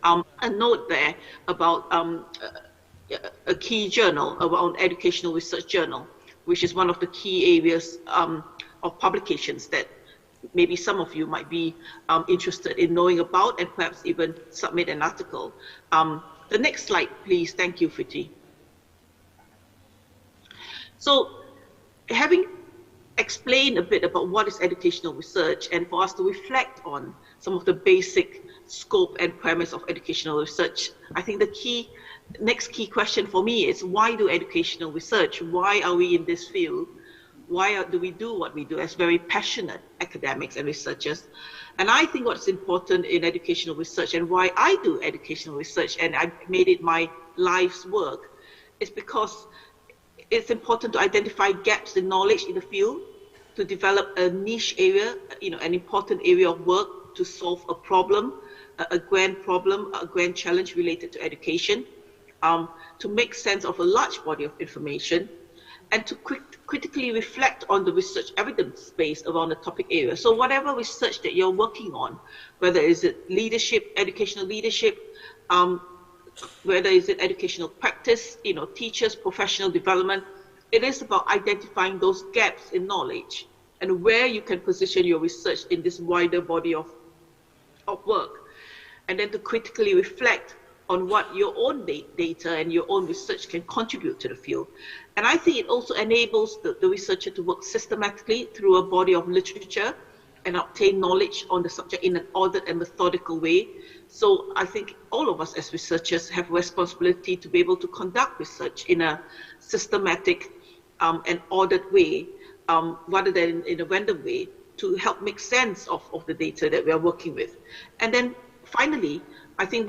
a note there about a key journal, an educational research journal, which is one of the key areas of publications that maybe some of you might be interested in knowing about, and perhaps even submit an article. The next slide, please. Thank you, Fiti. So, having explained a bit about what is educational research, and for us to reflect on some of the basic scope and premise of educational research, I think the next key question for me is, why do educational research? Why are we in this field? Why do we do what we do as very passionate academics and researchers? And I think what's important in educational research, and why I do educational research, and I made it my life's work, is because it's important to identify gaps in knowledge in the field, to develop a niche area, an important area of work to solve a problem, a grand challenge related to education, to make sense of a large body of information, and to critically reflect on the research evidence base around the topic area. So whatever research that you're working on, whether it's leadership, educational leadership, whether it's educational practice, teachers, professional development, it is about identifying those gaps in knowledge and where you can position your research in this wider body of work, and then to critically reflect on what your own data and your own research can contribute to the field. And I think it also enables the researcher to work systematically through a body of literature and obtain knowledge on the subject in an ordered and methodical way. So I think all of us as researchers have a responsibility to be able to conduct research in a systematic and ordered way, rather than in a random way, to help make sense of the data that we are working with. And then finally, I think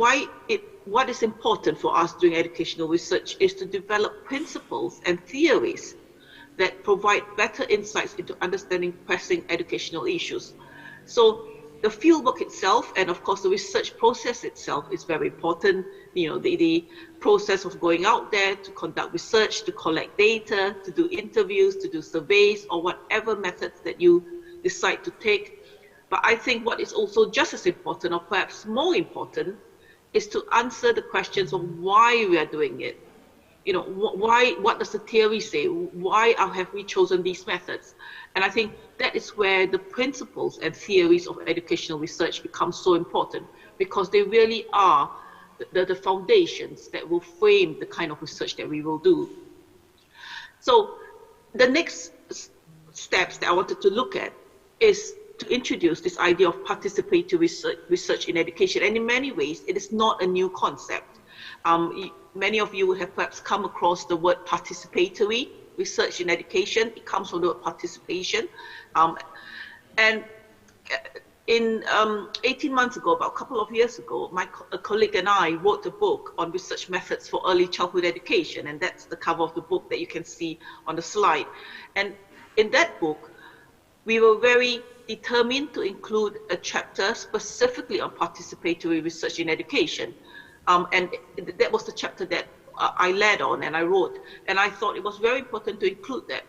what is important for us doing educational research is to develop principles and theories that provide better insights into understanding pressing educational issues. So the fieldwork itself, and of course the research process itself, is very important. The process of going out there to conduct research, to collect data, to do interviews, to do surveys, or whatever methods that you decide to take. But I think what is also just as important, or perhaps more important, is to answer the questions of why we are doing it. What does the theory say? Why have we chosen these methods? And I think that is where the principles and theories of educational research become so important, because they really are the foundations that will frame the kind of research that we will do. So the next steps that I wanted to look at is to introduce this idea of participatory research in education. And in many ways, it is not a new concept. Many of you will have perhaps come across the word participatory research in education. It comes from the word participation. And in 18 months ago, about a couple of years ago, a colleague and I wrote a book on research methods for early childhood education. And that's the cover of the book that you can see on the slide. And in that book, we were very determined to include a chapter specifically on participatory research in education. And that was the chapter that I led on and I wrote. And I thought it was very important to include that.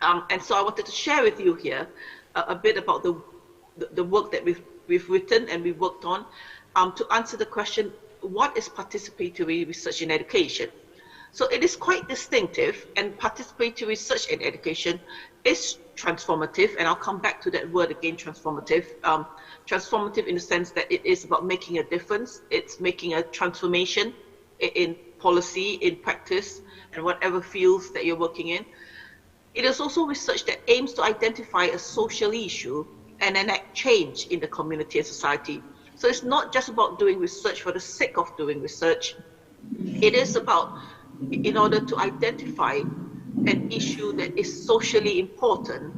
And so I wanted to share with you here a bit about the work that we've written and we've worked on to answer the question, what is participatory research in education? So it is quite distinctive, and participatory research in education is transformative, and I'll come back to that word again, transformative. Transformative in the sense that it is about making a difference. It's making a transformation in policy, in practice, and whatever fields that you're working in. It is also research that aims to identify a social issue and enact change in the community and society. So it's not just about doing research for the sake of doing research. It is about, in order to identify an issue that is socially important,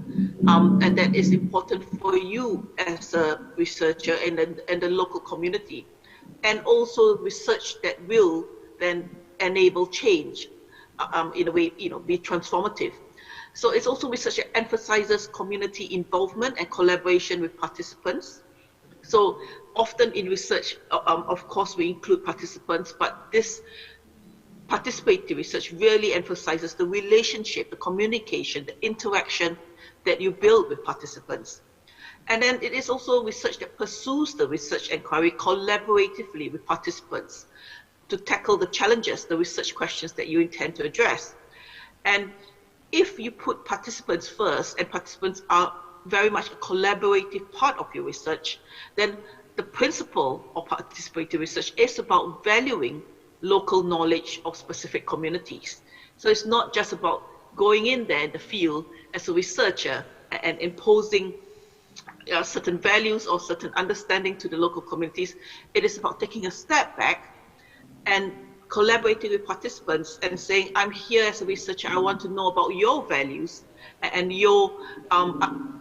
and that is important for you as a researcher and the local community, and also research that will then enable change in a way, be transformative. So it's also research that emphasizes community involvement and collaboration with participants. So often in research, of course, we include participants, but this participatory research really emphasizes the relationship, the communication, the interaction that you build with participants. And then it is also research that pursues the research inquiry collaboratively with participants to tackle the challenges, the research questions that you intend to address. And if you put participants first, and participants are very much a collaborative part of your research, then the principle of participatory research is about valuing local knowledge of specific communities. So it's not just about going in there in the field as a researcher and imposing certain values or certain understanding to the local communities. It is about taking a step back and collaborating with participants and saying, I'm here as a researcher, I want to know about your values and your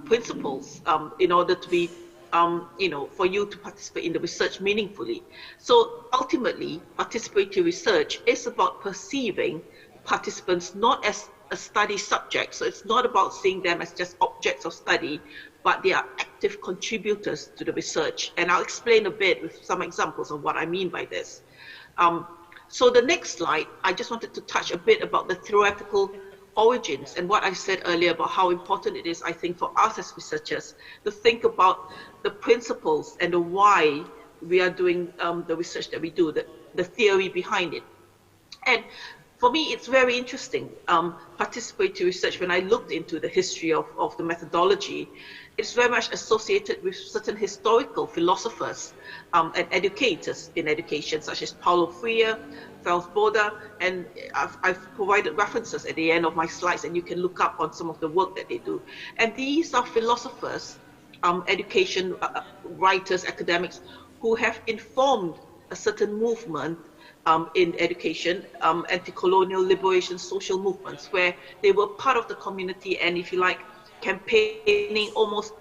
principles in order to be, for you to participate in the research meaningfully. So ultimately, participatory research is about perceiving participants not as a study subject. So it's not about seeing them as just objects of study, but they are active contributors to the research. And I'll explain a bit with some examples of what I mean by this. So the next slide, I just wanted to touch a bit about the theoretical origins and what I said earlier about how important it is, I think, for us as researchers to think about the principles and the why we are doing the research that we do, the theory behind it. And for me, it's very interesting. Participatory research, when I looked into the history of the methodology, it's very much associated with certain historical philosophers and educators in education, such as Paulo Freire, Felsboda, and I've provided references at the end of my slides, and you can look up on some of the work that they do. And these are philosophers, education writers, academics, who have informed a certain movement in education, anti-colonial liberation social movements, where they were part of the community and, if you like, campaigning almost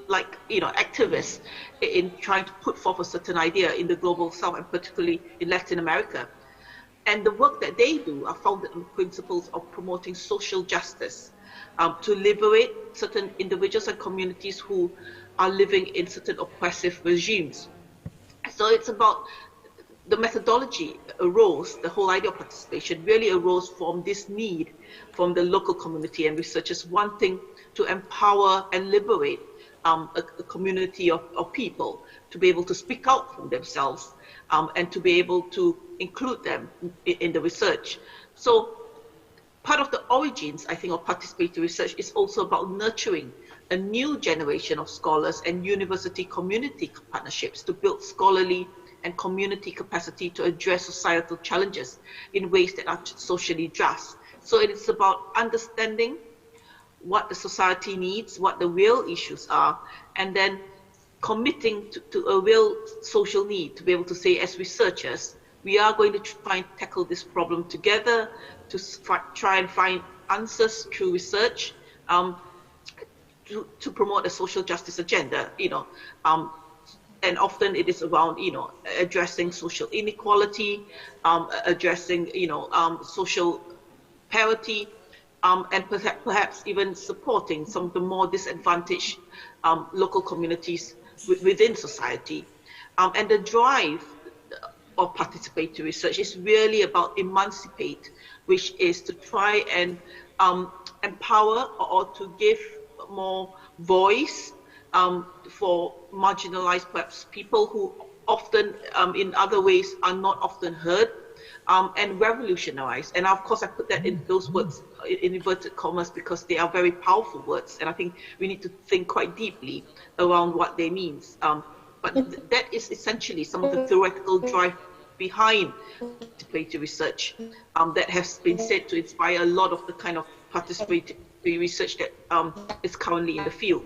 like, activists in trying to put forth a certain idea in the global south, and particularly in Latin America. And the work that they do are founded on the principles of promoting social justice, to liberate certain individuals and communities who are living in certain oppressive regimes. So it's about the methodology arose, the whole idea of participation really arose from this need from the local community and researchers wanting to empower and liberate a community of people to be able to speak out for themselves and to be able to include them in the research. So part of the origins, I think, of participatory research is also about nurturing a new generation of scholars and university community partnerships to build scholarly and community capacity to address societal challenges in ways that are socially just. So it is about understanding what the society needs, what the real issues are, and then committing to a real social need to be able to say, as researchers, we are going to try and tackle this problem together, to try and find answers through research, to promote a social justice agenda, and often it is around, addressing social inequality, addressing, social parity, and perhaps even supporting some of the more disadvantaged local communities within society. And the drive of participatory research is really about emancipate, which is to try and empower or to give more voice for marginalized perhaps people who often in other ways are not often heard, and revolutionize. And of course I put that in those words in inverted commas because they are very powerful words, and I think we need to think quite deeply around what they mean. But that is essentially some of the theoretical drive behind participatory research that has been said to inspire a lot of the kind of participatory research that is currently in the field.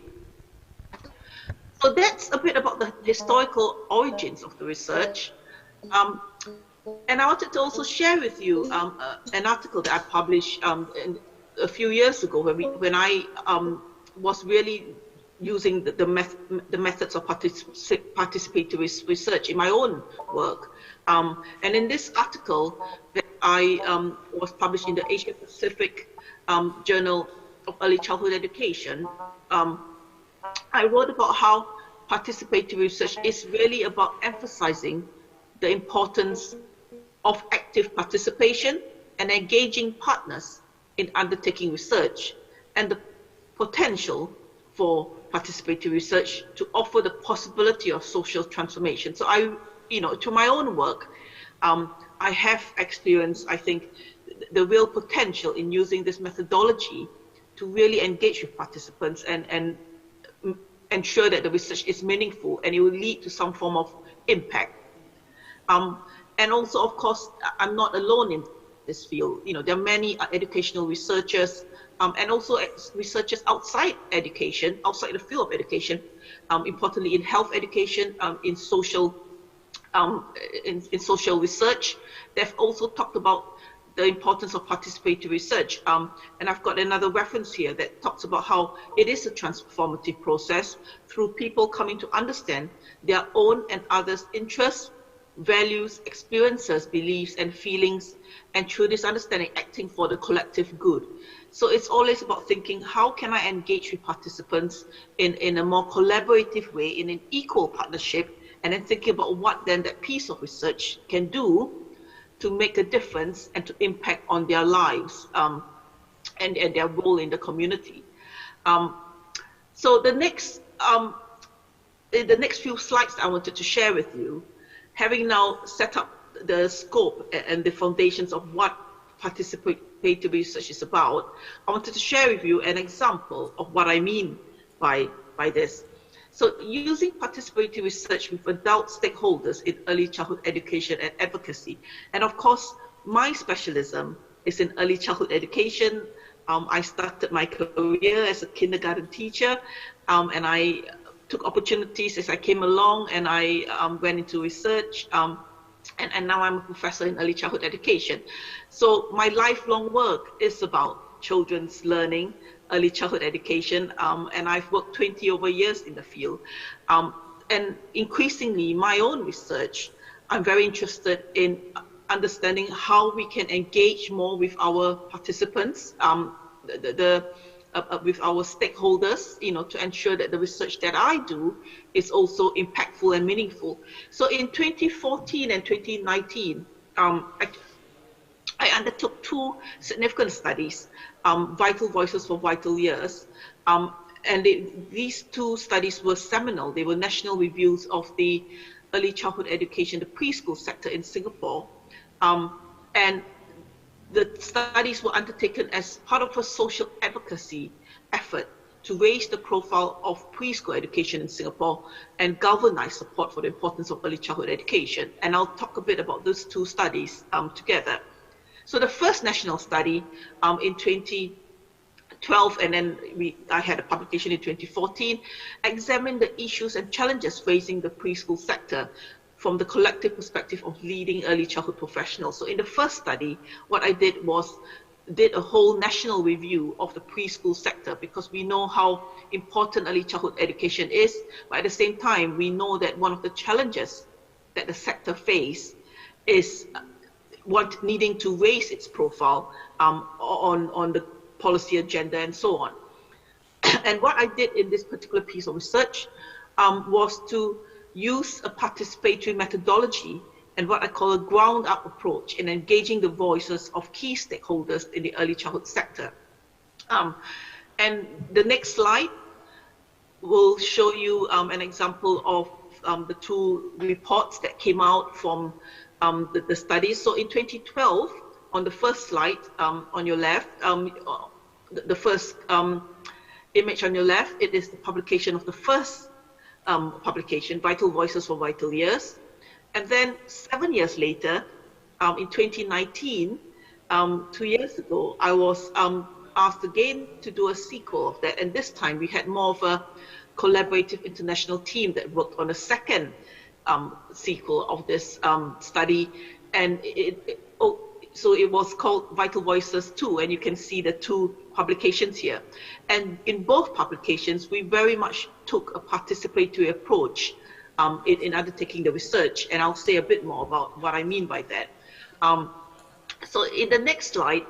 So that's a bit about the historical origins of the research. And I wanted to also share with you an article that I published a few years ago when I was really using the methods of participatory research in my own work. And in this article that I was published in the Asia Pacific Journal of Early Childhood Education, I wrote about how participatory research is really about emphasizing the importance of active participation and engaging partners in undertaking research, and the potential for participatory research to offer the possibility of social transformation. So to my own work, I have experienced, I think, the real potential in using this methodology to really engage with participants and ensure that the research is meaningful and it will lead to some form of impact. And also, of course, I'm not alone in this field. There are many educational researchers and also researchers outside education, outside the field of education, importantly in health education, in social research. They've also talked about the importance of participatory research. And I've got another reference here that talks about how it is a transformative process through people coming to understand their own and others' interests, values, experiences, beliefs, and feelings, and through this understanding, acting for the collective good. So it's always about thinking, how can I engage with participants in a more collaborative way, in an equal partnership, and then thinking about what then that piece of research can do to make a difference and to impact on their lives and their role in the community. So the next few slides I wanted to share with you, having now set up the scope and the foundations of what participatory research is about, I wanted to share with you an example of what I mean by this. So using participatory research with adult stakeholders in early childhood education and advocacy. And of course, my specialism is in early childhood education. I started my career as a kindergarten teacher, and I took opportunities as I came along, and I went into research, and now I'm a professor in early childhood education. So my lifelong work is about children's learning, early childhood education, and I've worked 20 over years in the field. And increasingly, my own research, I'm very interested in understanding how we can engage more with our participants, with our stakeholders, to ensure that the research that I do is also impactful and meaningful. So in 2014 and 2019, I undertook two significant studies, Vital Voices for Vital Years, and these two studies were seminal. They were national reviews of the early childhood education, the preschool sector in Singapore, and the studies were undertaken as part of a social advocacy effort to raise the profile of preschool education in Singapore and galvanize support for the importance of early childhood education. And I'll talk a bit about those two studies together. So the first national study in 2012, and then I had a publication in 2014, examined the issues and challenges facing the preschool sector from the collective perspective of leading early childhood professionals. So in the first study, what I did was a whole national review of the preschool sector, because we know how important early childhood education is, but at the same time, we know that one of the challenges that the sector face is needing to raise its profile on the policy agenda and so on. And what I did in this particular piece of research was to use a participatory methodology and what I call a ground-up approach in engaging the voices of key stakeholders in the early childhood sector. And the next slide will show you an example of the two reports that came out from the studies. So in 2012, on the first slide on your left, the first image on your left, it is the publication of the first publication, Vital Voices for Vital Years. And then 7 years later, in 2019, 2 years ago, I was asked again to do a sequel of that. And this time we had more of a collaborative international team that worked on a second sequel of this study. And so it was called Vital Voices 2, and you can see the two publications here. And in both publications, we very much took a participatory approach in undertaking the research, and I'll say a bit more about what I mean by that. So in the next slide,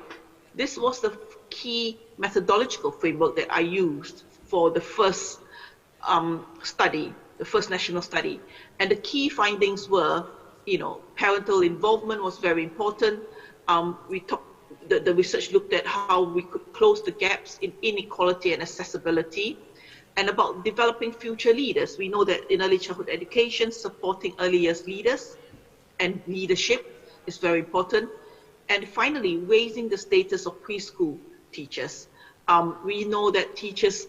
this was the key methodological framework that I used for the first study, the first national study. And the key findings were, parental involvement was very important. The research looked at how we could close the gaps in inequality and accessibility. and about developing future leaders. We know that in early childhood education, supporting early years leaders and leadership is very important. And finally, raising the status of preschool teachers. We know that teachers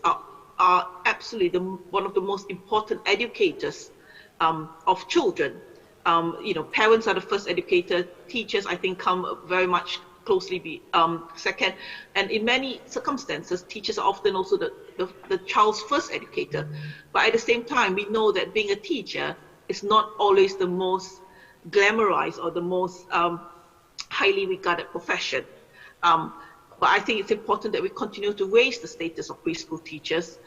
are absolutely one of the most important educators of children. Parents are the first educator. Teachers, I think, come very much closely second. And in many circumstances, teachers are often also the child's first educator. But at the same time, we know that being a teacher is not always the most glamorized or the most highly regarded profession. But I think it's important that we continue to raise the status of preschool teachers.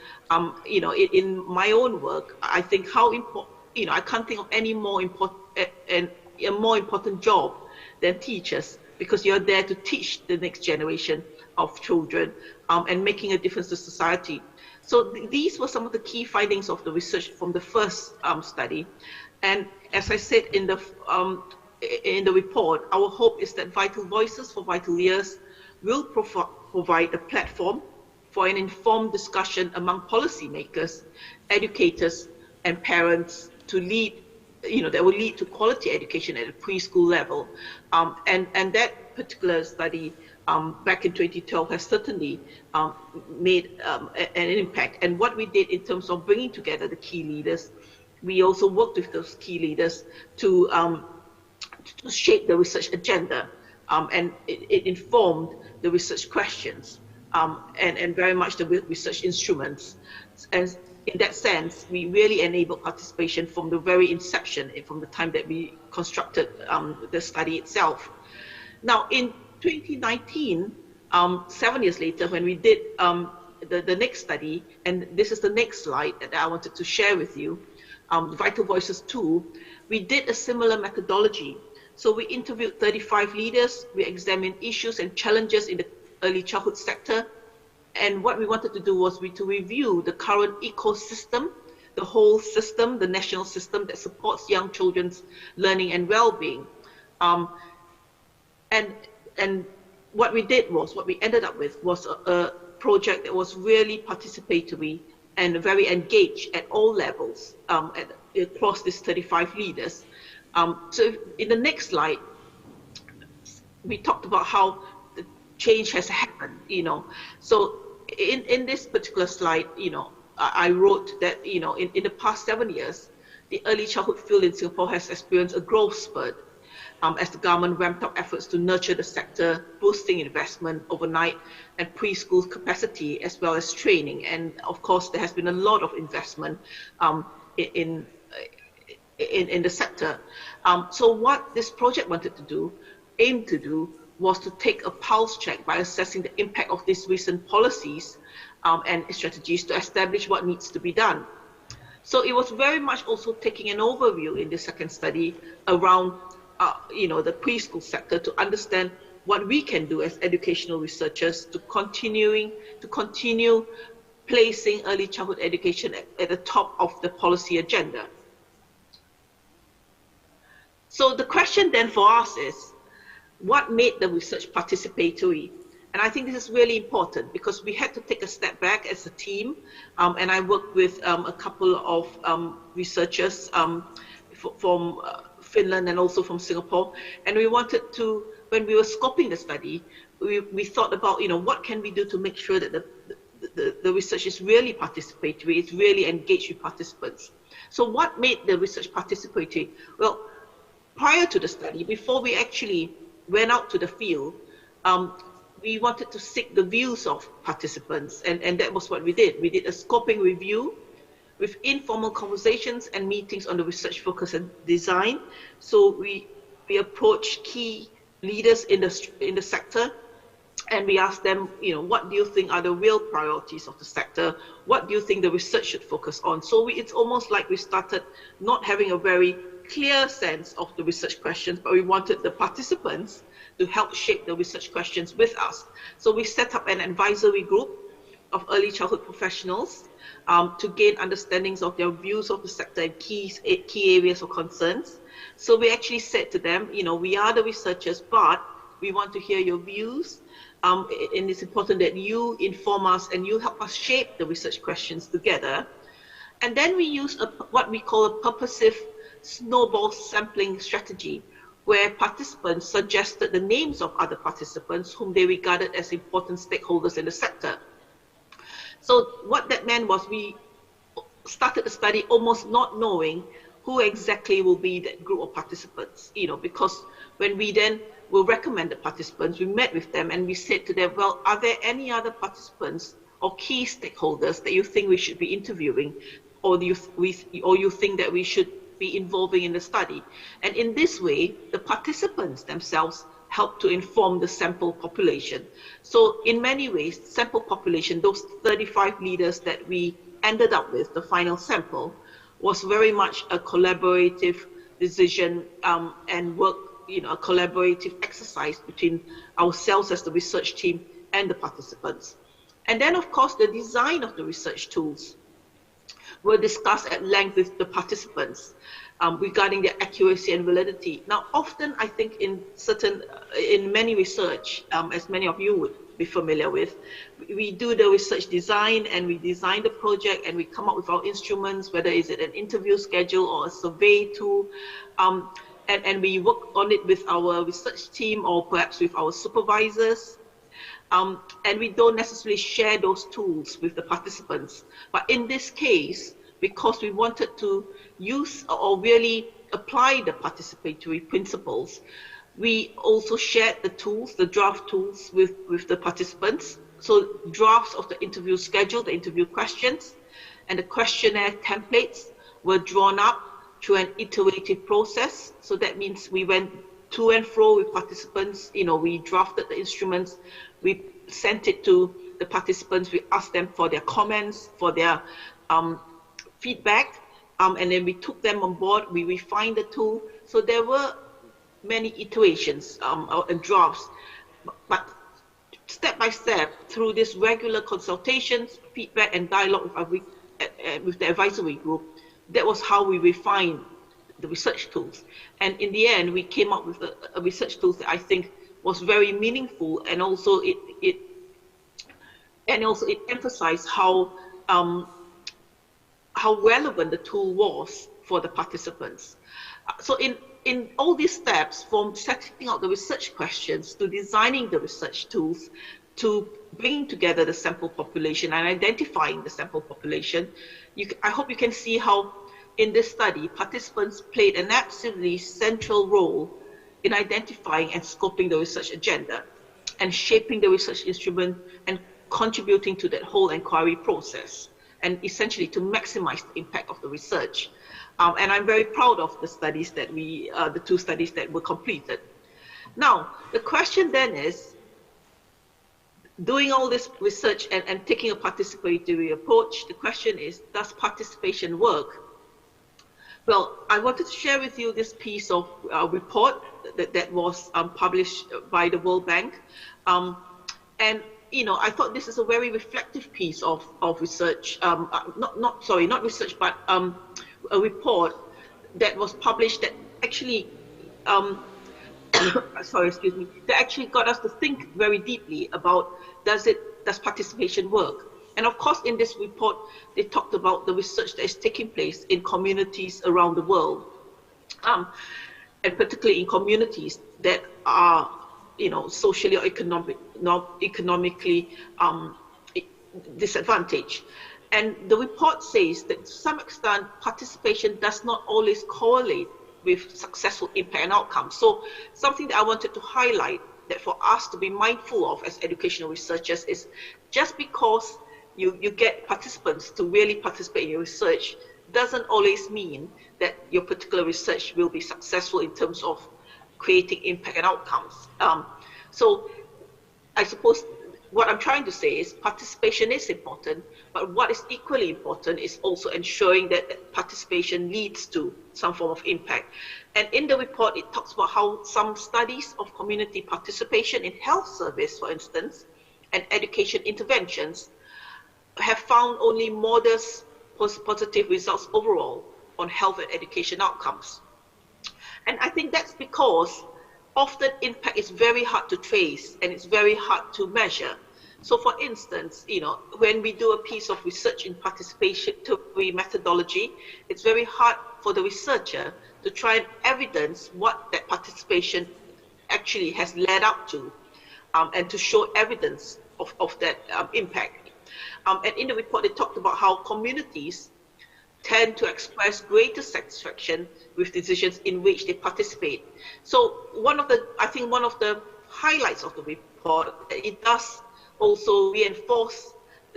In my own work, I think how important, I can't think of any more important a more important job than teachers, because you're there to teach the next generation of children and making a difference to society. So these were some of the key findings of the research from the first study. And as I said in the report, our hope is that Vital Voices for Vital Years will provide a platform for an informed discussion among policymakers, educators, and parents to lead, that will lead to quality education at the preschool level. And that particular study back in 2012 has certainly made an impact. And what we did in terms of bringing together the key leaders, we also worked with those key leaders to shape the research agenda, and it informed the research questions and very much the research instruments. And in that sense, we really enabled participation from the very inception, from the time that we constructed the study itself. Now, in 2019, 7 years later, when we did the next study, and this is the next slide that I wanted to share with you, Vital Voices 2, we did a similar methodology. So we interviewed 35 leaders, we examined issues and challenges in the early childhood sector, and what we wanted to do was to review the current ecosystem, the whole system, the national system that supports young children's learning and well-being. And what we did was, what we ended up with was a project that was really participatory and very engaged at all levels across these 35 leaders. So in the next slide, we talked about how the change has happened, So in this particular slide, I wrote that, in the past 7 years, the early childhood field in Singapore has experienced a growth spurt as the government ramped up efforts to nurture the sector, boosting investment overnight and preschool capacity as well as training. And of course, there has been a lot of investment in the sector. So what this project aimed to do, was to take a pulse check by assessing the impact of these recent policies and strategies to establish what needs to be done. So it was very much also taking an overview in the second study around the preschool sector to understand what we can do as educational researchers to continue placing early childhood education at the top of the policy agenda. So the question then for us is, what made the research participatory? And I think this is really important because we had to take a step back as a team, and I worked with a couple of researchers from Finland and also from Singapore, and we wanted to, when we were scoping the study, we thought about, what can we do to make sure that the research is really participatory, it's really engaged with participants. So what made the research participatory? Well, prior to the study, before we actually went out to the field, we wanted to seek the views of participants, and that was what we did. We did a scoping review with informal conversations and meetings on the research focus and design. So we approached key leaders in the sector, and we asked them, what do you think are the real priorities of the sector? What do you think the research should focus on? So it's almost like we started not having a very clear sense of the research questions, but we wanted the participants to help shape the research questions with us. So we set up an advisory group of early childhood professionals to gain understandings of their views of the sector and key areas of concerns. So we actually said to them, we are the researchers, but We want to hear your views. And it's important that you inform us and you help us shape the research questions together. And then we use what we call a purposive snowball sampling strategy, where participants suggested the names of other participants whom they regarded as important stakeholders in the sector. So what that meant was we started the study almost not knowing who exactly will be that group of participants, because when we then will recommend the participants, we met with them and we said to them, well, are there any other participants or key stakeholders that you think we should be interviewing, or you think that we should be involving in the study? And in this way, the participants themselves help to inform the sample population. So in many ways, sample population, those 35 leaders that we ended up with, the final sample, was very much a collaborative decision and work, a collaborative exercise between ourselves as the research team and the participants. And then, of course, the design of the research tools were discussed at length with the participants regarding their accuracy and validity. Now, often I think in many research, as many of you would be familiar with, we do the research design and we design the project and we come up with our instruments, whether is it an interview schedule or a survey tool, and we work on it with our research team or perhaps with our supervisors. And we don't necessarily share those tools with the participants. But in this case, because we wanted to use or really apply the participatory principles, we also shared the tools, the draft tools with the participants. So drafts of the interview schedule, the interview questions, and the questionnaire templates were drawn up through an iterative process. So that means we went to and fro with participants, we drafted the instruments, we sent it to the participants, we asked them for their comments, for their feedback, and then we took them on board, we refined the tool. So there were many iterations and drafts, but step by step, through this regular consultations, feedback and dialogue with the advisory group, that was how we refined the research tools. And in the end, we came up with a research tool that I think was very meaningful, and also it emphasized how relevant the tool was for the participants. So in all these steps, from setting out the research questions to designing the research tools to bringing together the sample population and identifying the sample population, I hope you can see how in this study, participants played an absolutely central role in identifying and scoping the research agenda and shaping the research instrument and contributing to that whole inquiry process, and essentially to maximize the impact of the research. And I'm very proud of the studies that the two studies that were completed. Now, the question then is, doing all this research and taking a participatory approach, the question is, does participation work? Well, I wanted to share with you this piece of report that was published by the World Bank. And I thought this is a very reflective piece of research, not research, but a report that was published that actually, that actually got us to think very deeply about, does participation work? And of course, in this report, they talked about the research that is taking place in communities around the world, and particularly in communities that are, socially or economically disadvantaged. And the report says that to some extent, participation does not always correlate with successful impact and outcomes. So something that I wanted to highlight that for us to be mindful of as educational researchers is, just because you get participants to really participate in your research doesn't always mean that your particular research will be successful in terms of creating impact and outcomes. So I suppose what I'm trying to say is participation is important, but what is equally important is also ensuring that participation leads to some form of impact. And in the report, it talks about how some studies of community participation in health service, for instance, and education interventions have found only modest positive results overall on health and education outcomes. And I think that's because often impact is very hard to trace and it's very hard to measure. So for instance, when we do a piece of research in participatory methodology, it's very hard for the researcher to try and evidence what that participation actually has led up to, and to show evidence of that impact. And in the report, they talked about how communities tend to express greater satisfaction with decisions in which they participate. So I think one of the highlights of the report, it does also reinforce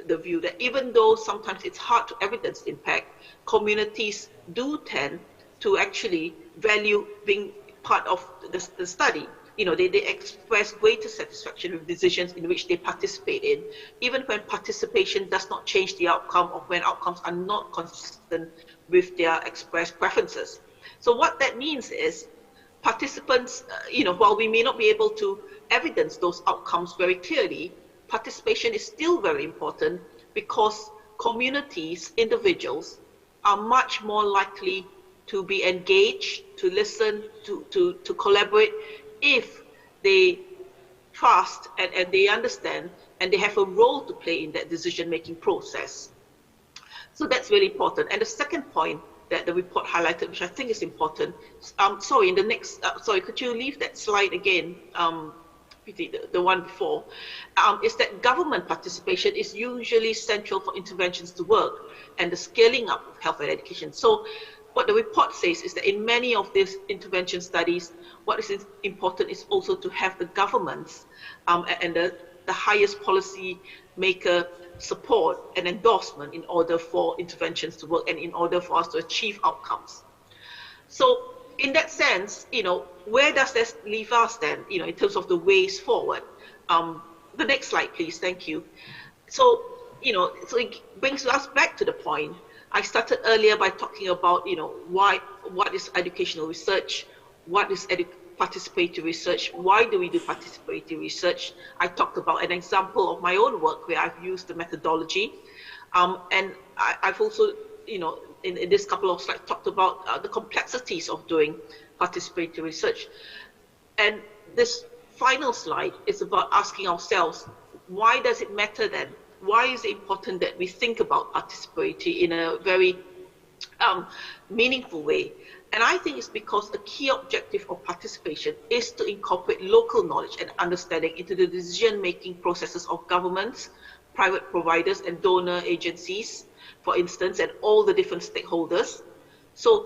the view that even though sometimes it's hard to evidence impact, communities do tend to actually value being part of the study. They express greater satisfaction with decisions in which they participate in, even when participation does not change the outcome or when outcomes are not consistent with their expressed preferences. So what that means is participants, while we may not be able to evidence those outcomes very clearly, participation is still very important because communities, individuals, are much more likely to be engaged, to listen, to collaborate, if they trust and they understand and they have a role to play in that decision-making process. So that's really important. And the second point that the report highlighted, which I think is important, could you leave that slide again, the one before, is that government participation is usually central for interventions to work and the scaling up of health and education. So what the report says is that in many of these intervention studies, what is important is also to have the governments and the highest policy maker support and endorsement in order for interventions to work and in order for us to achieve outcomes. So in that sense, where does this leave us then, in terms of the ways forward? The next slide, please. Thank you. So, so it brings us back to the point I started earlier by talking about, what is educational research, what is participatory research, why do we do participatory research? I talked about an example of my own work where I've used the methodology, and I've also, in this couple of slides, talked about the complexities of doing participatory research. And this final slide is about asking ourselves, why does it matter then? Why is it important that we think about participatory in a very meaningful way? And I think it's because a key objective of participation is to incorporate local knowledge and understanding into the decision-making processes of governments, private providers, and donor agencies, for instance, and all the different stakeholders. So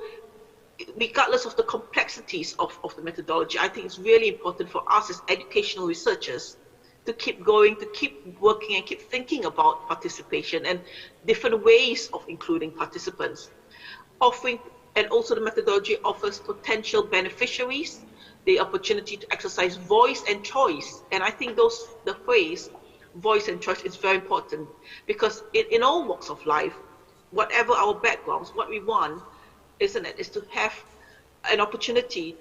regardless of the complexities of the methodology, I think it's really important for us as educational researchers to keep going, to keep working and keep thinking about participation and different ways of including participants. And also the methodology offers potential beneficiaries the opportunity to exercise voice and choice. And I think the phrase voice and choice is very important because in all walks of life, whatever our backgrounds, what we want, is to have an opportunity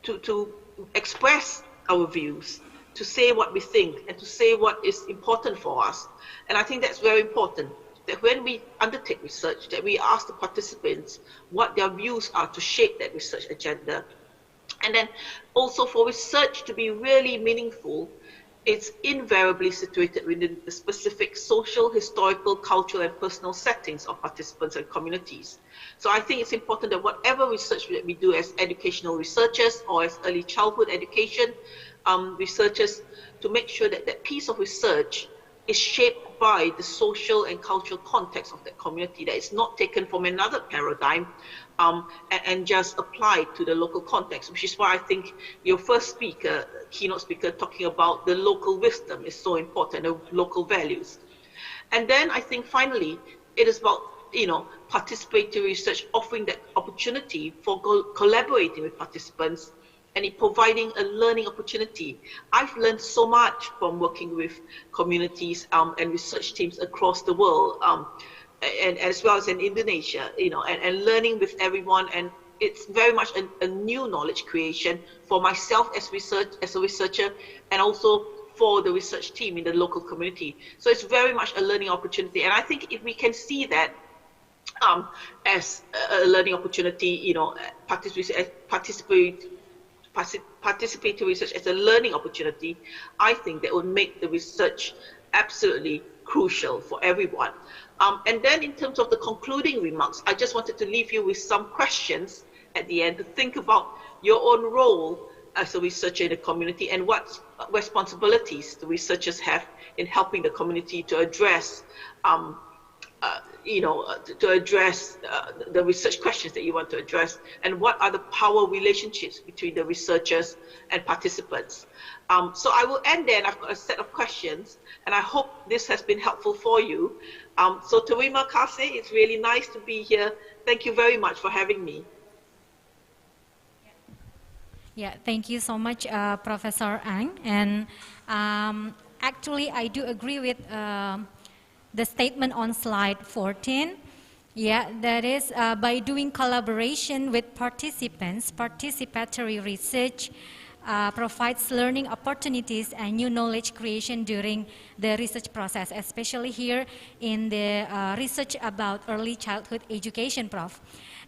to express our views, to say what we think and to say what is important for us. And I think that's very important, that when we undertake research, that we ask the participants what their views are to shape that research agenda. And then also for research to be really meaningful, it's invariably situated within the specific social, historical, cultural, and personal settings of participants and communities. So I think it's important that whatever research that we do as educational researchers or as early childhood education researchers, to make sure that that piece of research is shaped by the social and cultural context of that community, that it's not taken from another paradigm and just applied to the local context, which is why I think your first speaker, keynote speaker, talking about the local wisdom is so important, the local values. And then I think finally, it is about participatory research offering that opportunity for collaborating with participants and it providing a learning opportunity. I've learned so much from working with communities and research teams across the world, and as well as in Indonesia, and learning with everyone. And it's very much a new knowledge creation for myself as a researcher, and also for the research team in the local community. So it's very much a learning opportunity. And I think if we can see that as a learning opportunity, participatory participatory research as a learning opportunity, I think that would make the research absolutely crucial for everyone. And then in terms of the concluding remarks, I just wanted to leave you with some questions at the end to think about your own role as a researcher in the community and what responsibilities the researchers have in helping the community to address the research questions that you want to address, and what are the power relationships between the researchers and participants. So I will end there, and I've got a set of questions, and I hope this has been helpful for you. So terima kasih, it's really nice to be here. Thank you very much for having me. Yeah, thank you so much, Professor Ang. And actually, I do agree with the statement on slide 14. Yeah, that is by doing collaboration with participants, participatory research provides learning opportunities and new knowledge creation during the research process, especially here in the research about early childhood education, Prof.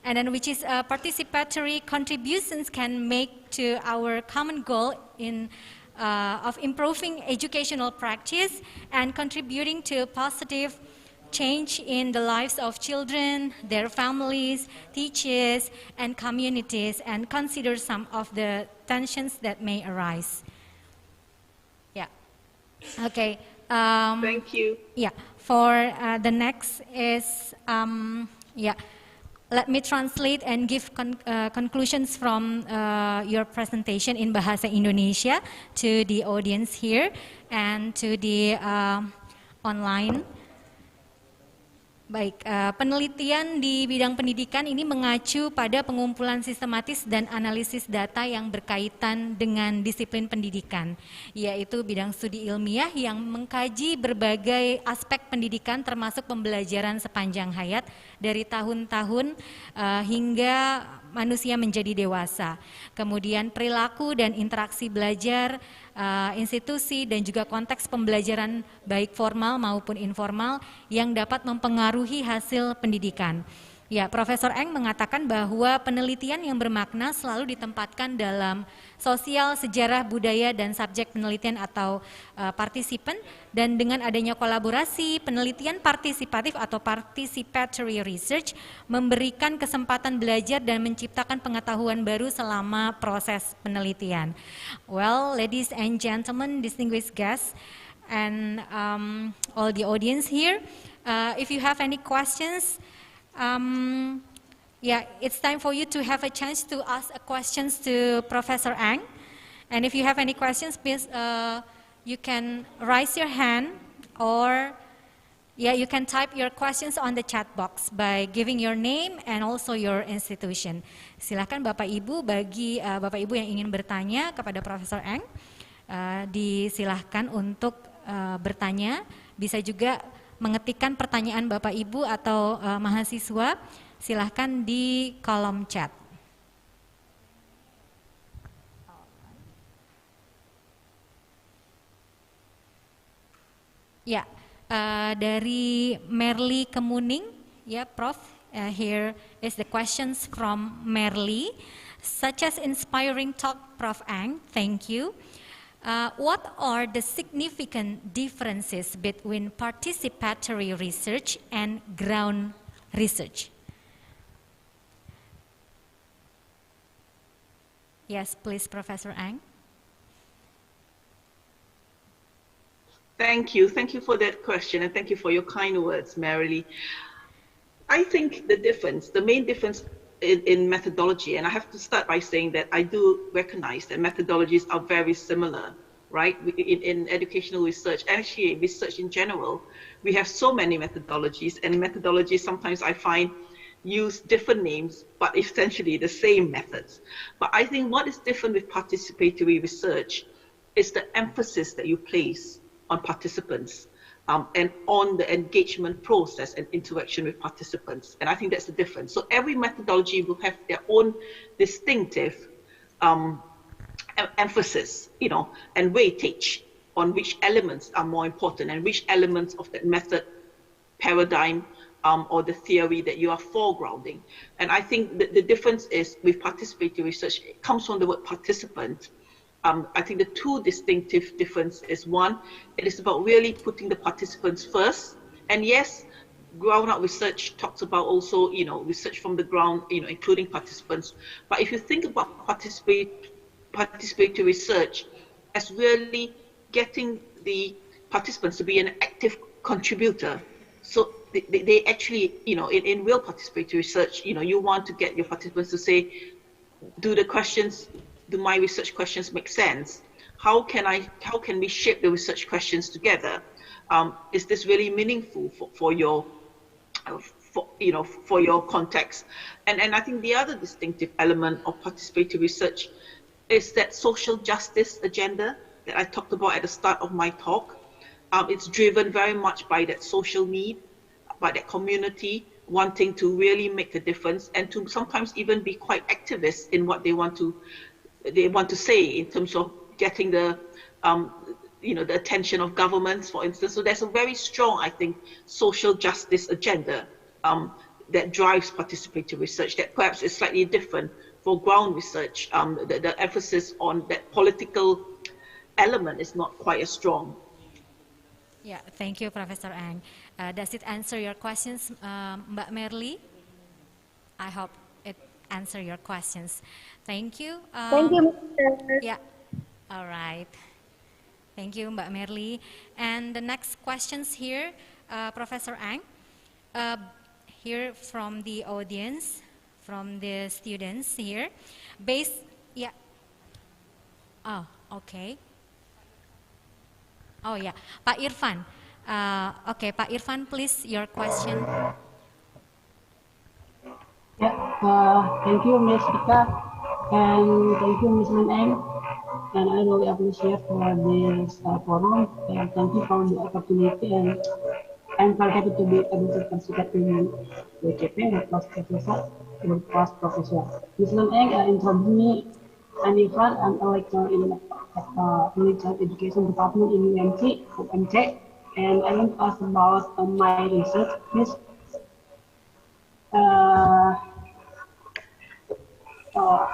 And then which is participatory contributions can make to our common goal in of improving educational practice and contributing to positive change in the lives of children, their families, teachers, and communities, and consider some of the tensions that may arise. Yeah. Okay. Thank you. Yeah. For the next is yeah. Let me translate and give conclusions from your presentation in Bahasa Indonesia to the audience here and to the online. Baik, penelitian di bidang pendidikan ini mengacu pada pengumpulan sistematis dan analisis data yang berkaitan dengan disiplin pendidikan, yaitu bidang studi ilmiah yang mengkaji berbagai aspek pendidikan termasuk pembelajaran sepanjang hayat dari tahun-tahun hingga manusia menjadi dewasa. Kemudian perilaku dan interaksi belajar, institusi dan juga konteks pembelajaran baik formal maupun informal yang dapat mempengaruhi hasil pendidikan. Ya, Profesor Eng mengatakan bahwa penelitian yang bermakna selalu ditempatkan dalam sosial, sejarah, budaya, dan subjek penelitian atau partisipan, dan dengan adanya kolaborasi, penelitian partisipatif atau participatory research memberikan kesempatan belajar dan menciptakan pengetahuan baru selama proses penelitian. Well, ladies and gentlemen, distinguished guests, and all the audience here, if you have any questions, yeah, it's time for you to have a chance to ask questions to Professor Ang. And if you have any questions, please, you can raise your hand, or yeah, you can type your questions on the chat box by giving your name and also your institution. Silakan Bapak Ibu, bagi Bapak Ibu yang ingin bertanya kepada Profesor Ang, disilahkan untuk bertanya. Bisa juga mengetikkan pertanyaan Bapak Ibu atau mahasiswa, silahkan di kolom chat. Ya, dari Merly Kemuning, ya Prof, here is the questions from Merly, such as inspiring talk, Prof Ang, thank you. What are the significant differences between participatory research and ground research? Yes, please, Professor Ang. Thank you. Thank you for that question, and thank you for your kind words, Marilee. I think the main difference in methodology, and I have to start by saying that I do recognize that methodologies are very similar, right? In educational research, actually research in general, we have so many methodologies, and methodologies sometimes I find use different names, but essentially the same methods. But I think what is different with participatory research is the emphasis that you place on participants and on the engagement process and interaction with participants. And I think that's the difference. So every methodology will have their own distinctive emphasis, and weightage on which elements are more important and which elements of that method paradigm or the theory that you are foregrounding. And I think that the difference is with participatory research, it comes from the word participant. I think the two distinctive difference is one, it is about really putting the participants first. And yes, ground-up research talks about also, research from the ground, including participants. But if you think about participatory research as really getting the participants to be an active contributor, so they actually, in real participatory research, you want to get your participants to say, do my research questions make sense? How can we shape the research questions together? Is this really meaningful for your context? And I think the other distinctive element of participatory research is that social justice agenda that I talked about at the start of my talk. It's driven very much by that social need, by that community wanting to really make a difference, and to sometimes even be quite activist in what they want to say in terms of getting the the attention of governments, for instance. So there's a very strong, I think, social justice agenda that drives participatory research that perhaps is slightly different for ground research. The emphasis on that political element is not quite as strong. Yeah, thank you, Professor Ang. Does it answer your questions, Mbak Merly? I hope it answer your questions. Thank you. Thank you, Mr. Yeah, all right. Thank you, Mbak Merly. And the next questions here, Professor Ang, here from the audience, from the students here, oh, okay. Oh ya, Pak Irfan. Oke, Pak Irfan, please your question. Thank you, Ms. Ika, and thank you, Ms. Eng, and I really appreciate for this forum, and thank you for the opportunity, and I'm very happy to be able to participate in the WCP with past professor. Ms. Eng introduced me. I'm Irfan. I'm a lecturer in Early Child Education Department in UMC, and I want to ask about my research. This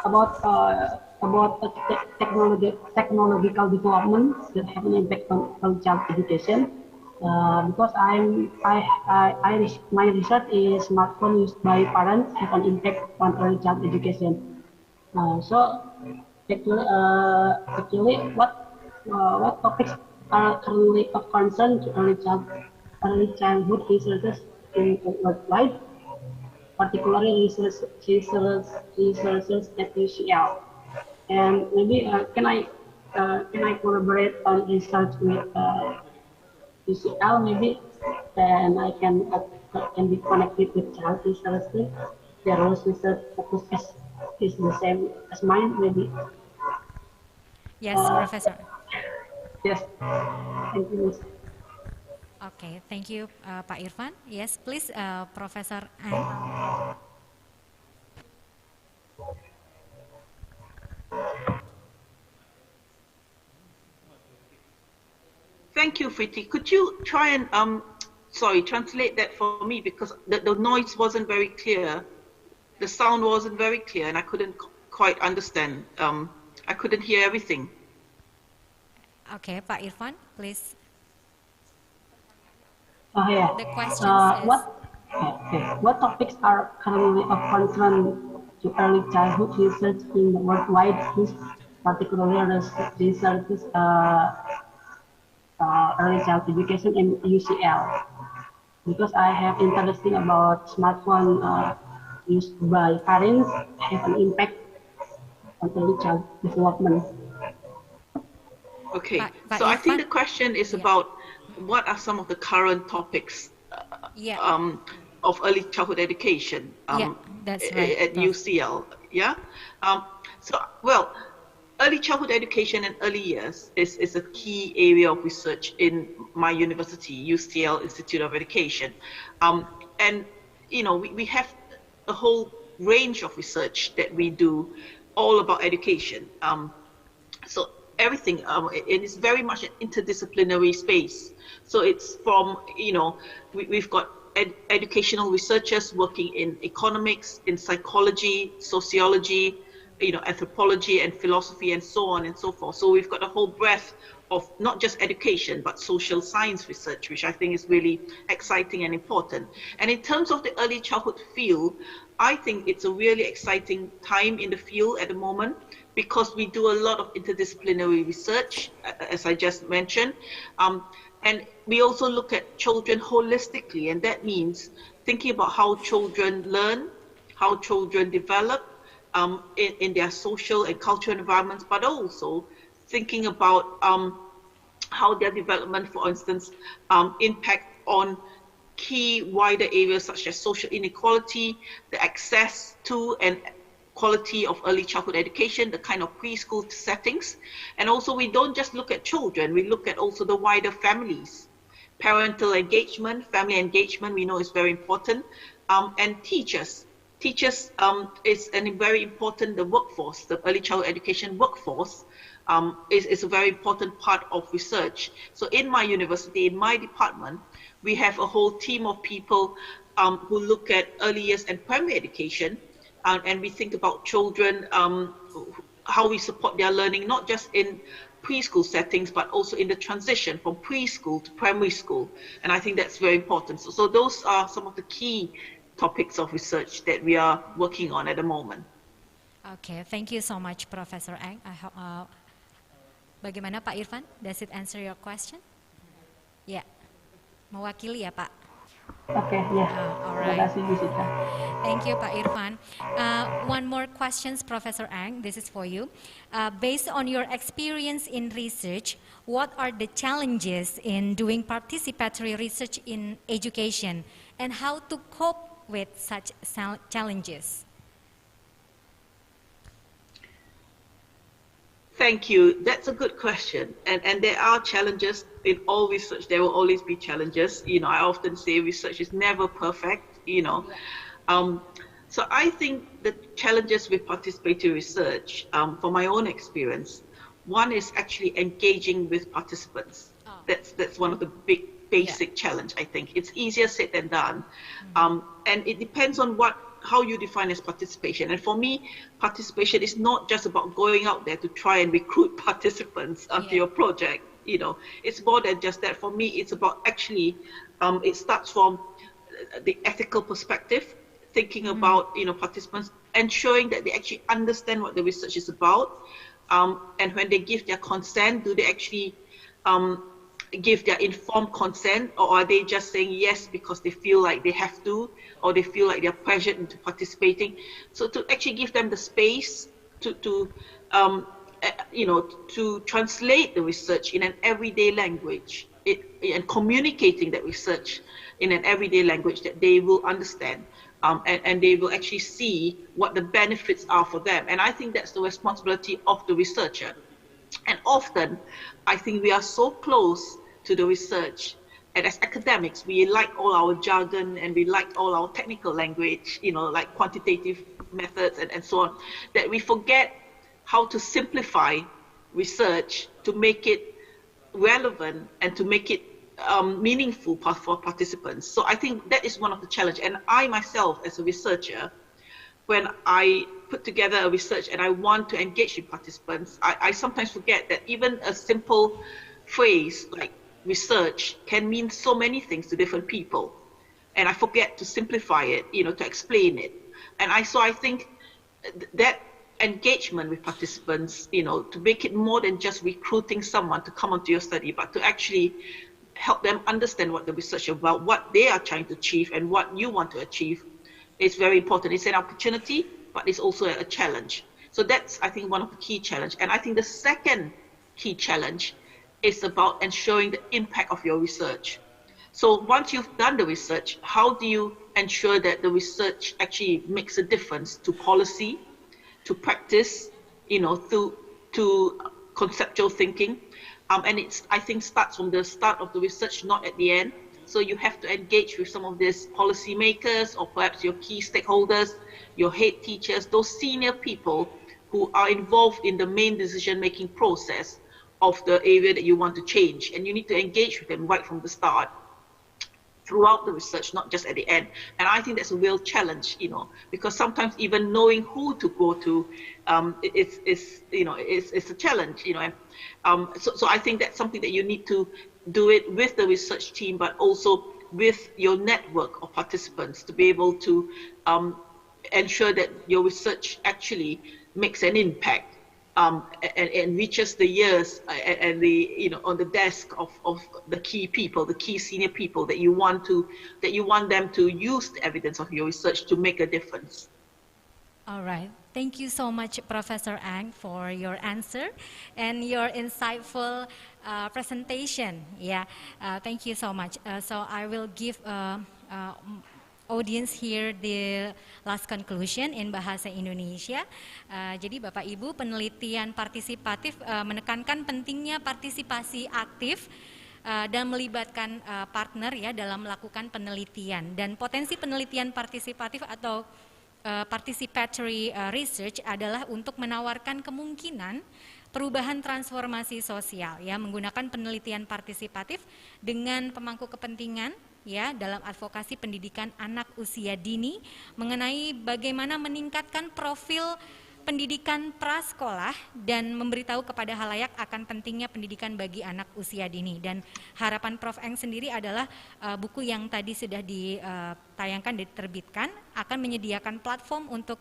about technological development that have an impact on early child education. Because my research is smartphone used by parents have an impact on early child education. So actually, what topics are currently of concern to early childhood researchers in worldwide, particularly researchers at UCL? And maybe can I collaborate on research with UCL maybe, and I can be connected with child researchers. Their research focus is the same as mine, maybe. Yes, Professor. Yes, thank you, Ms. Okay, thank you, Pak Irfan. Yes, please, Professor Ang. Thank you, Friti. Could you try and translate that for me, because the noise wasn't very clear. The sound wasn't very clear, and I couldn't quite understand. I couldn't hear everything. Okay, Pak Irfan, please. Yeah. The question is... What topics are currently of concern to early childhood research in the worldwide, particularly researchers early child education in UCL? Because I have interesting about smartphone used by parents have an impact on early child development. Okay, so I think the question is about what are some of the current topics of early childhood education that's right, at UCL. Yeah. Early childhood education and early years is a key area of research in my university, UCL Institute of Education, and we have a whole range of research that we do, all about education. So everything, it is very much an interdisciplinary space. So it's from, we've got educational researchers working in economics, in psychology, sociology, anthropology and philosophy and so on and so forth. So we've got a whole breadth of not just education, but social science research, which I think is really exciting and important. And in terms of the early childhood field, I think it's a really exciting time in the field at the moment, because we do a lot of interdisciplinary research, as I just mentioned. And we also look at children holistically, and that means thinking about how children learn, how children develop in their social and cultural environments, but also thinking about how their development, for instance, impact on key wider areas such as social inequality, the access to and quality of early childhood education, the kind of preschool settings. And also we don't just look at children, we look at also the wider families. Parental engagement, family engagement, we know is very important, and teachers. Teachers is a very important, the workforce, the early childhood education workforce is a very important part of research. So in my university, in my department, we have a whole team of people who look at early years and primary education, and we think about children, how we support their learning, not just in preschool settings, but also in the transition from preschool to primary school. And I think that's very important. So those are some of the key topics of research that we are working on at the moment. Okay, thank you so much, Professor Ang. Bagaimana Pak Irfan? Does it answer your question? Ya, mewakili ya Pak? Okay, yeah. All right. Terima kasih, Jessica. Thank you, Pak Irfan. One more question, Professor Ang. This is for you. Based on your experience in research, what are the challenges in doing participatory research in education, and how to cope with such challenges? Thank you. That's a good question. And there are challenges in all research. There will always be challenges. I often say research is never perfect, So I think the challenges with participatory research, from my own experience, one is actually engaging with participants. That's one of the basic challenge, I think. It's easier said than done. And it depends on how you define as participation. And for me, participation is not just about going out there to try and recruit participants onto your project. It's more than just that. For me, it's about actually, it starts from the ethical perspective, thinking about, participants, ensuring that they actually understand what the research is about. And when they give their consent, do they actually give their informed consent, or are they just saying yes because they feel like they have to, or they feel like they're pressured into participating? So to actually give them the space to translate the research in an everyday language, and communicating that research in an everyday language that they will understand, and they will actually see what the benefits are for them. And I think that's the responsibility of the researcher. And often, I think we are so close to the research, and as academics, we like all our jargon and we like all our technical language, like quantitative methods and so on, that we forget how to simplify research to make it relevant and to make it meaningful for participants. So I think that is one of the challenges. And I myself, as a researcher, when I put together a research and I want to engage with participants, I sometimes forget that even a simple phrase like research can mean so many things to different people. And I forget to simplify it, to explain it. And I think that engagement with participants, to make it more than just recruiting someone to come onto your study, but to actually help them understand what the research is about, what they are trying to achieve and what you want to achieve, is very important. It's an opportunity, but it's also a challenge. So that's, I think, one of the key challenges. And I think the second key challenge is about ensuring the impact of your research. So once you've done the research, how do you ensure that the research actually makes a difference to policy, to practice, to conceptual thinking? And it's, I think, starts from the start of the research, not at the end. So you have to engage with some of these policymakers, or perhaps your key stakeholders, your head teachers, those senior people who are involved in the main decision-making process of the area that you want to change. And you need to engage with them right from the start. throughout the research, not just at the end. And I think that's a real challenge, because sometimes even knowing who to go to, it's a challenge, And so I think that's something that you need to do it with the research team, but also with your network of participants to be able to ensure that your research actually makes an impact. And reaches the ears and the on the desk of the key people, the key senior people that you want them to use the evidence of your research to make a difference. All right. Thank you so much, Professor Ang, for your answer and your insightful presentation. Yeah, thank you so much. So I will give audience here the last conclusion in bahasa Indonesia. Jadi Bapak Ibu, penelitian partisipatif menekankan pentingnya partisipasi aktif dan melibatkan partner ya dalam melakukan penelitian, dan potensi penelitian partisipatif atau participatory research adalah untuk menawarkan kemungkinan perubahan transformasi sosial ya menggunakan penelitian partisipatif dengan pemangku kepentingan ya dalam advokasi pendidikan anak usia dini mengenai bagaimana meningkatkan profil pendidikan prasekolah dan memberitahu kepada halayak akan pentingnya pendidikan bagi anak usia dini. Dan harapan Prof. Eng sendiri adalah buku yang tadi sudah ditayangkan, diterbitkan, akan menyediakan platform untuk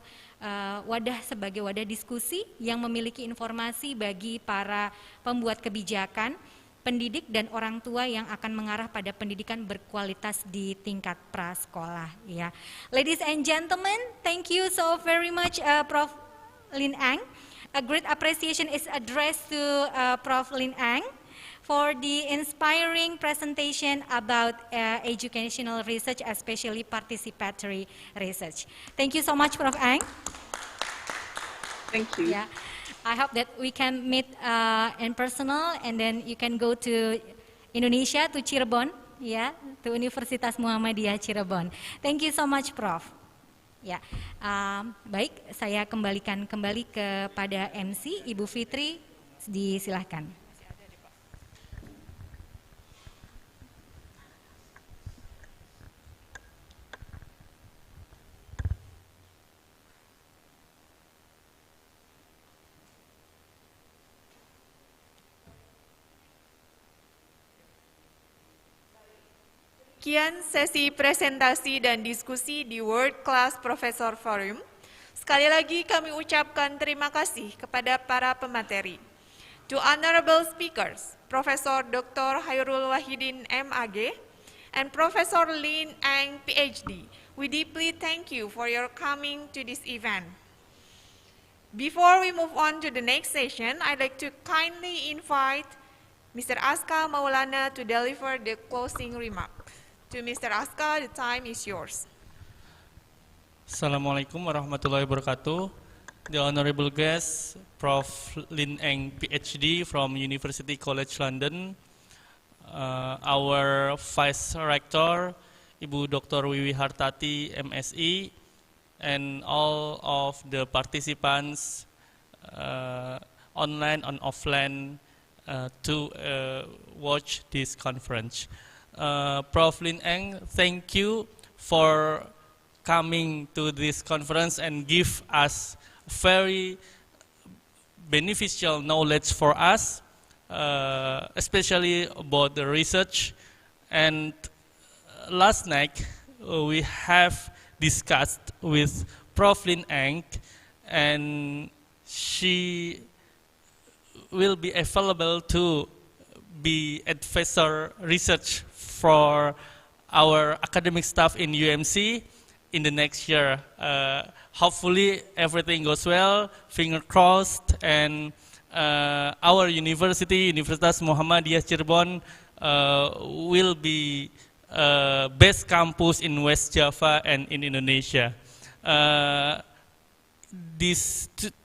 wadah sebagai wadah diskusi yang memiliki informasi bagi para pembuat kebijakan, pendidik dan orang tua yang akan mengarah pada pendidikan berkualitas di tingkat prasekolah. Ya, ladies and gentlemen, thank you so very much, Prof. Lin Ang. A great appreciation is addressed to Prof. Lin Ang for the inspiring presentation about educational research, especially participatory research. Thank you so much, Prof. Ang. Thank you. Yeah. I hope that we can meet in personal, and then you can go to Indonesia, to Cirebon, ya, to Universitas Muhammadiyah Cirebon. Thank you so much, Prof. Ya, baik, saya kembalikan kembali kepada MC Ibu Fitri, disilahkan. Sekian sesi presentasi dan diskusi di World Class Professor Forum. Sekali lagi kami ucapkan terima kasih kepada para pemateri. To honorable speakers, Profesor Dr. Hairul Wahidin MAG and Professor Lin Ang PhD, we deeply thank you for your coming to this event. Before we move on to the next session, I'd like to kindly invite Mr. Aska Maulana to deliver the closing remark. To Mr. Aska, the time is yours. Assalamualaikum warahmatullahi wabarakatuh. The honorable guest, Prof. Lin Eng, PhD from University College London, our Vice Rector, Ibu Dr. Wiwi Hartati, MSI, and all of the participants, online and offline, to watch this conference. Prof. Lin Eng, thank you for coming to this conference and give us very beneficial knowledge for us, especially about the research. And last night we have discussed with Prof. Lin Eng, and she will be available to be advisor research for our academic staff in UMC in the next year. Hopefully everything goes well, finger crossed, and our university, Universitas Muhammadiyah Cirebon, will be best campus in West Java and in Indonesia.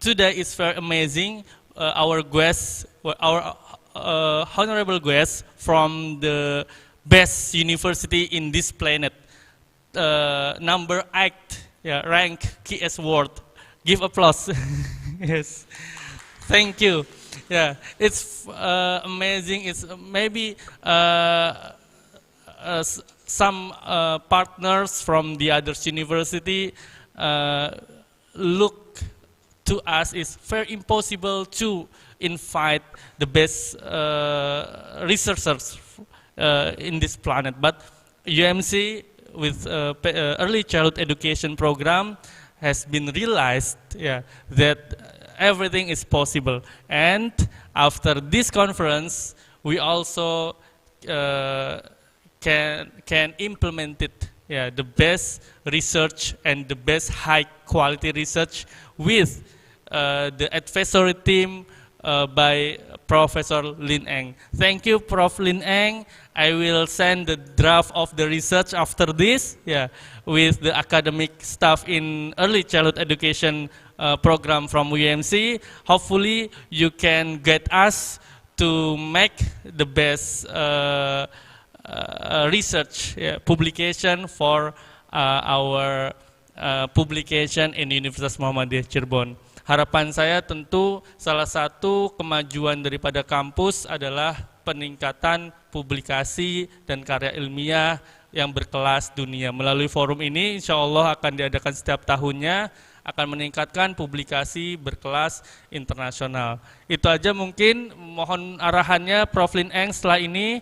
Today is very amazing. Our guests, our honorable guests from the best university in this planet, number 8, yeah, rank KS World. Give applause. Yes, thank you. Yeah, it's amazing. It's maybe some partners from the other university look to us is very impossible to invite the best researchers in this planet. But UMC with early childhood education program has been realized, yeah, that everything is possible. And after this conference, we also can implement it, yeah, the best research and the best high quality research with the advisory team by Professor Lin Eng. Thank you, Prof. Lin Eng. I will send the draft of the research after this, yeah, with the academic staff in early childhood education program from UMC. Hopefully, you can get us to make the best research, yeah, publication for our publication in Universitas Muhammadiyah Cirebon. Harapan saya tentu salah satu kemajuan daripada kampus adalah peningkatan publikasi dan karya ilmiah yang berkelas dunia. Melalui forum ini insya Allah akan diadakan setiap tahunnya, akan meningkatkan publikasi berkelas internasional. Itu aja mungkin, mohon arahannya Prof. Lin Eng setelah ini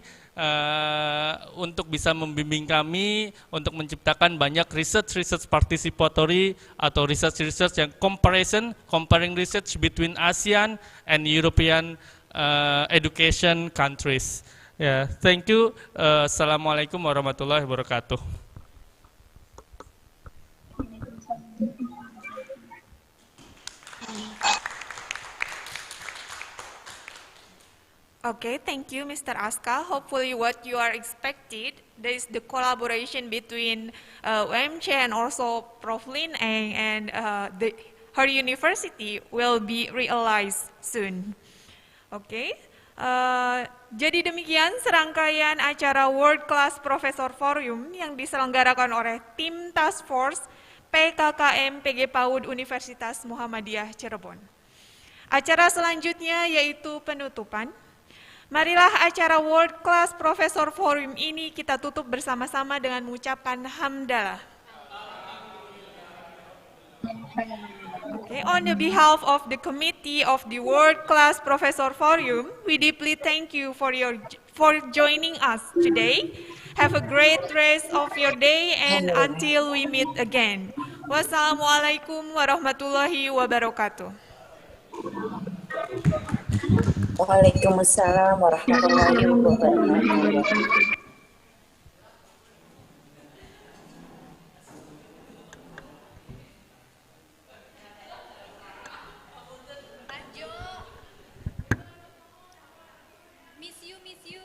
untuk bisa membimbing kami untuk menciptakan banyak research participatory atau research yang comparing research between ASEAN and European education countries. Yeah, thank you. Assalamualaikum warahmatullahi wabarakatuh. Okay, thank you, Mr. Aska. Hopefully what you are expected, there is the collaboration between UMC and also Prof. Lin Eng and her university will be realized soon. Okay, jadi demikian serangkaian acara World Class Professor Forum yang diselenggarakan oleh tim Task Force PKKM PG PAUD Universitas Muhammadiyah Cirebon. Acara selanjutnya yaitu penutupan. Marilah acara World Class Professor Forum ini kita tutup bersama-sama dengan mengucapkan hamdalah. Okay, on the behalf of the committee of the World Class Professor Forum, we deeply thank you for joining us today. Have a great rest of your day and until we meet again. Wassalamualaikum warahmatullahi wabarakatuh. Waalaikumsalam warahmatullahi wabarakatuh. Miss you.